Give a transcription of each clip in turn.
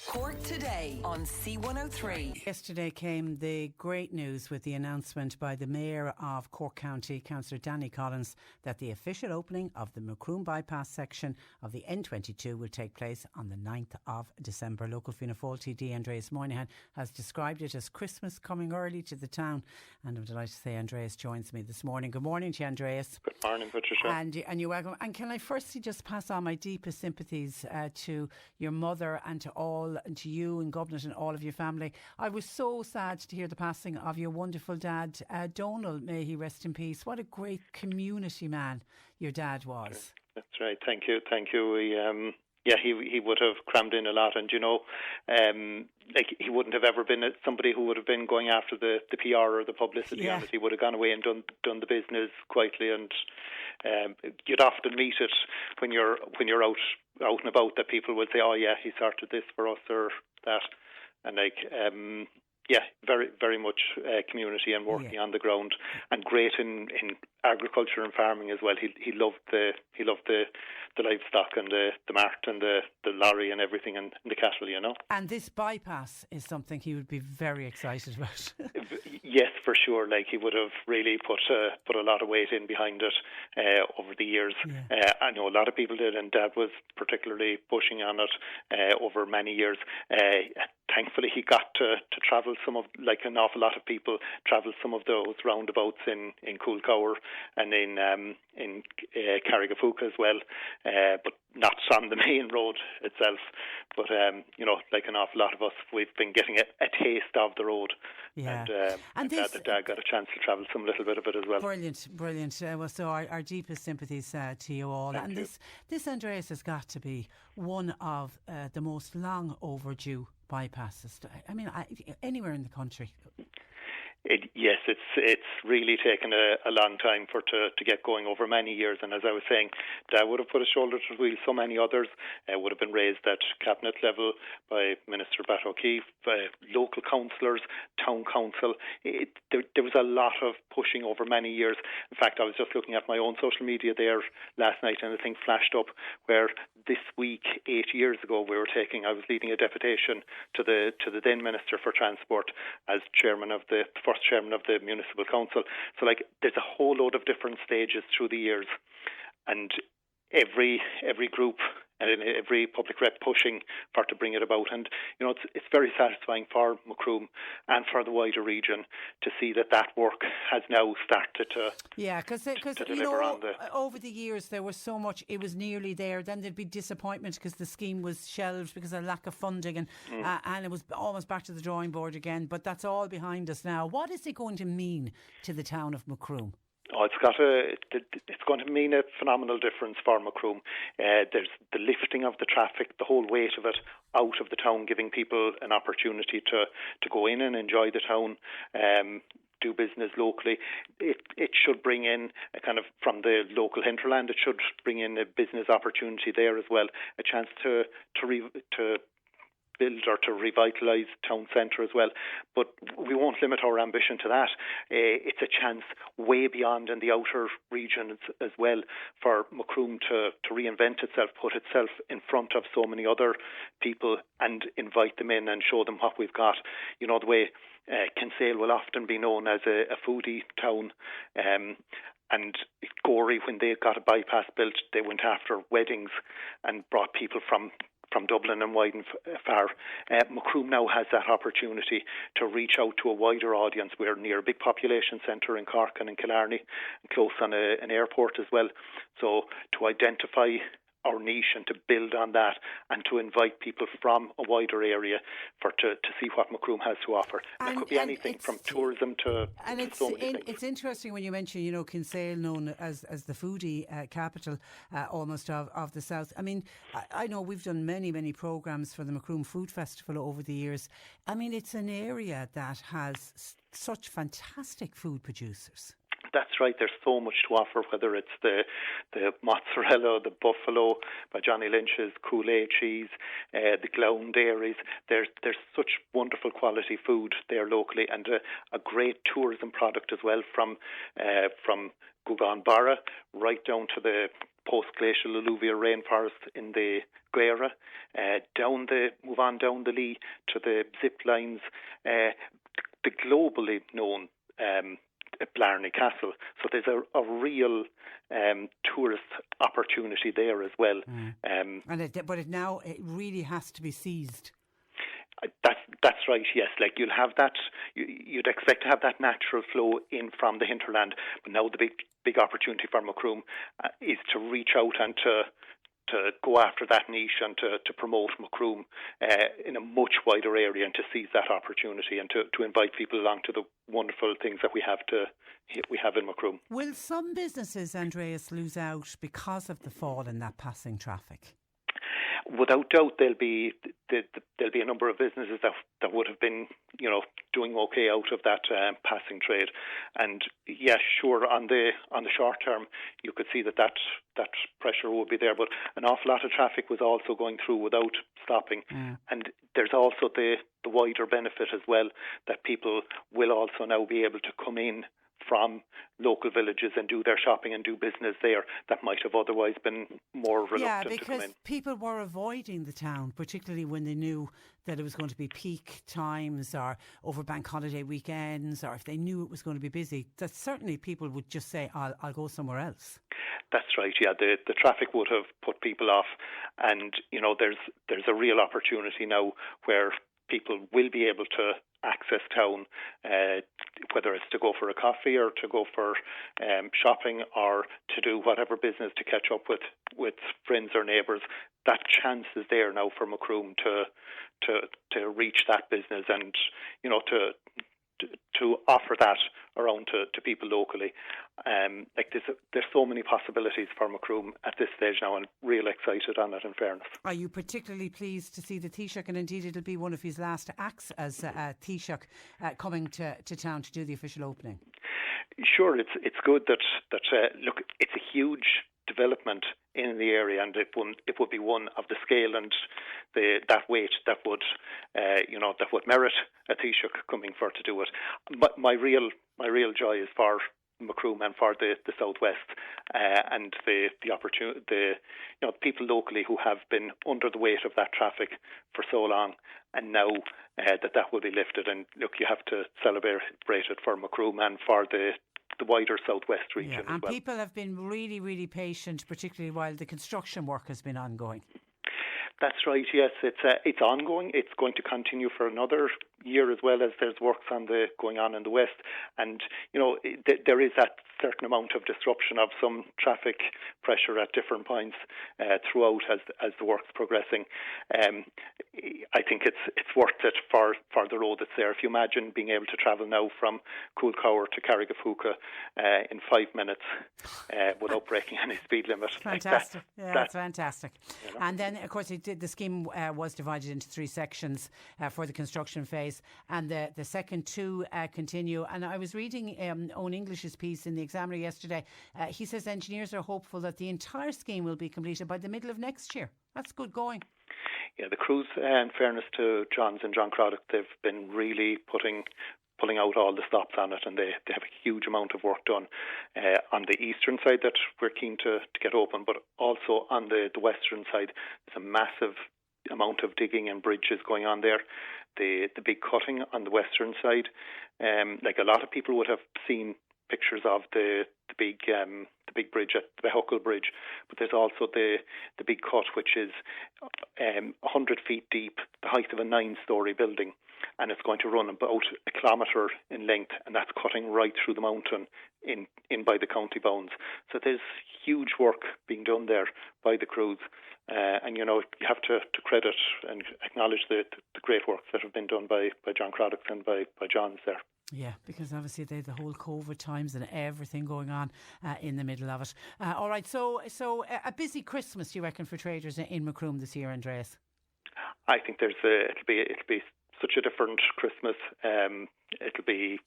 Cork Today on C103. Yesterday came the great news with the announcement by the Mayor of Cork County, Councillor Danny Collins, that the official opening of the Macroom bypass section of the N22 will take place on the 9th of December. Local Fianna Fáil TD Andreas Moynihan has described it as Christmas coming early to the town, and I'm delighted to say Andreas joins me this morning. Good morning to you, Andreas. Good morning, Patricia. And you're welcome. And can I firstly just pass on my deepest sympathies to your mother and to all, and to you and Governor and all of your family. I was so sad to hear the passing of your wonderful dad, Donal. May he rest in peace. What a great community man your dad was. That's right. Thank you. He would have crammed in a lot, and he wouldn't have ever been somebody who would have been going after the PR or the publicity on it. He would have gone away and done the business quietly, and you'd often meet it when you're out and about, that people would say, "Oh yeah, he sorted this for us," or that, and very, very much community and working on the ground, and great in agriculture and farming as well. He loved the livestock and the mart and the lorry and everything, and the cattle, And this bypass is something he would be very excited about. Yes, for sure. He would have really put a lot of weight in behind it over the years. Yeah. I know a lot of people did, and Dad was particularly pushing on it over many years. Thankfully, he got to travel an awful lot of people travel some of those roundabouts in Coolcower and in Carrigafuca as well, but not on the main road itself. But like an awful lot of us, we've been getting a taste of the road. Yeah, and glad that Dad got a chance to travel some little bit of it as well. Brilliant. Well, so our deepest sympathies to you all. Thank you. This Andreas has got to be one of the most long overdue bypasses. I mean, anywhere in the country. Yes, it's really taken a long time to get going over many years, and as I was saying, Dad would have put his shoulder to the wheel. So many others would have been raised at cabinet level by Minister Bat O'Keefe, local councillors, town council. There was a lot of pushing over many years. In fact, I was just looking at my own social media there last night, and a thing flashed up where this week, 8 years ago, I was leading a deputation to the then Minister for Transport as first chairman of the municipal council. So there's a whole load of different stages through the years, and every group and every public rep pushing to bring it about. And it's very satisfying for Macroom and for the wider region to see that work has now started to because over the years there was so much, it was nearly there, then there'd be disappointment because the scheme was shelved because of lack of funding, and it was almost back to the drawing board again. But that's all behind us now. What is it going to mean to the town of Macroom? Oh, it's going to mean a phenomenal difference for Macroom. There's the lifting of the traffic, the whole weight of it out of the town, giving people an opportunity to go in and enjoy the town, do business locally. It should bring in a kind of, from the local hinterland, it should bring in a business opportunity there as well, a chance to build or to revitalise town centre as well. But we won't limit our ambition to that. It's a chance way beyond in the outer regions as well for Macroom to reinvent itself, put itself in front of so many other people and invite them in and show them what we've got. The way Kinsale will often be known as a foodie town, and Gorey, when they got a bypass built, they went after weddings and brought people from Dublin and wide and far. Macroom now has that opportunity to reach out to a wider audience. We're near a big population centre in Cork and in Killarney, and close on an airport as well. So to identify our niche and to build on that, and to invite people from a wider area to see what Macroom has to offer. And it could be anything from tourism to so many things. It's interesting when you mention, Kinsale, known as the foodie capital almost of the south. I mean, I know we've done many programmes for the Macroom Food Festival over the years. I mean, it's an area that has such fantastic food producers. That's right. There's so much to offer, whether it's the mozzarella, the buffalo by Johnny Lynch's, Kool-Aid cheese, the Glown dairies. There's such wonderful quality food there locally, and a great tourism product as well, from Gugan Barra right down to the post-glacial alluvial rainforest in the Gaora, move on down the Leis to the zip lines, the globally known Blarney Castle. So there's a real tourist opportunity there as well. But it really has to be seized. That's right, yes. Like you'll have that, you'd expect to have that natural flow in from the hinterland, but now the big opportunity for Macroom is to reach out and to go after that niche and to promote Macroom in a much wider area and to seize that opportunity and to invite people along to the wonderful things that we have in Macroom. Will some businesses, Andreas, lose out because of the fall in that passing traffic? Without doubt, there'll be a number of businesses that would have been, doing okay out of that passing trade, and yes, sure, on the short term, you could see that pressure would be there. But an awful lot of traffic was also going through without stopping, and there's also the wider benefit as well that people will also now be able to come in from local villages and do their shopping and do business there that might have otherwise been more reluctant to come in. Yeah, because people were avoiding the town, particularly when they knew that it was going to be peak times or over bank holiday weekends, or if they knew it was going to be busy, that certainly people would just say, I'll go somewhere else. That's right, yeah. The traffic would have put people off, and there's a real opportunity now where people will be able to access town, whether it's to go for a coffee or to go for shopping or to do whatever business, to catch up with friends or neighbours. That chance is there now for Macroom to reach that business and to offer that around to people locally. There's so many possibilities for Macroom at this stage now, and real excited on it, in fairness. Are you particularly pleased to see the Taoiseach, and indeed it'll be one of his last acts as Taoiseach, coming to town to do the official opening? Sure, it's good that look, it's a huge development in the area, and it would be one of the scale and that weight that would merit a Taoiseach coming for to do it. But my real joy is for Macroom and for the southwest, and the opportunity, the people locally who have been under the weight of that traffic for so long, and now that will be lifted. And look, you have to celebrate it for Macroom and for the wider southwest region as well. People have been really, really patient, particularly while the construction work has been ongoing. That's right, yes. It's ongoing. It's going to continue for another year, as well as there's works going on in the west. And, there is that certain amount of disruption of some traffic pressure at different points throughout as the work's progressing. I think it's worth it for the road that's there. If you imagine being able to travel now from Coolcower to Carrigafuca in 5 minutes without breaking any speed limit. Fantastic. That's fantastic. And then, of course, the scheme was divided into 3 sections for the construction phase, and the second 2 continue. And I was reading Owen English's piece in the Examiner yesterday. He says engineers are hopeful that the entire scheme will be completed by the middle of next year. That's good going. Yeah, the crews, in fairness to Johns and John Craddock, they've been really pulling out all the stops on it, and they have a huge amount of work done on the eastern side that we're keen to get open, but also on the western side. There's a massive amount of digging and bridges going on there. The big cutting on the western side, like a lot of people would have seen pictures of the big bridge at the Huckle Bridge, but there's also the big cut, which is 100 feet deep, the height of a 9-storey building, and it's going to run about a kilometre in length, and that's cutting right through the mountain in by the county bounds. So there's huge work being done there by the crews, and you have to credit and acknowledge the great work that have been done by John Craddock and by Johns there. Yeah, because obviously they had the whole COVID times and everything going on in the middle of it. All right, so a busy Christmas, you reckon, for traders in Macroom this year, Andreas? I think it'll be such a different Christmas. It'll be,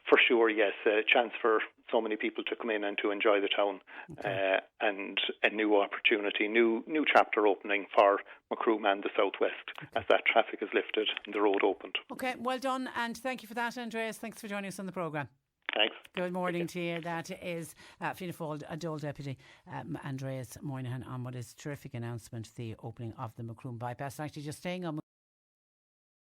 for sure, yes, a chance for so many people to come in and to enjoy the town, and a new opportunity, new chapter opening for Macroom and the southwest as that traffic is lifted and the road opened. Okay, well done, and thank you for that, Andreas. Thanks for joining us on the programme. Thanks. Good morning to you. That is Fianna Fáil Dole Deputy Andreas Moynihan on what is a terrific announcement, the opening of the Macroom bypass. Actually, just staying on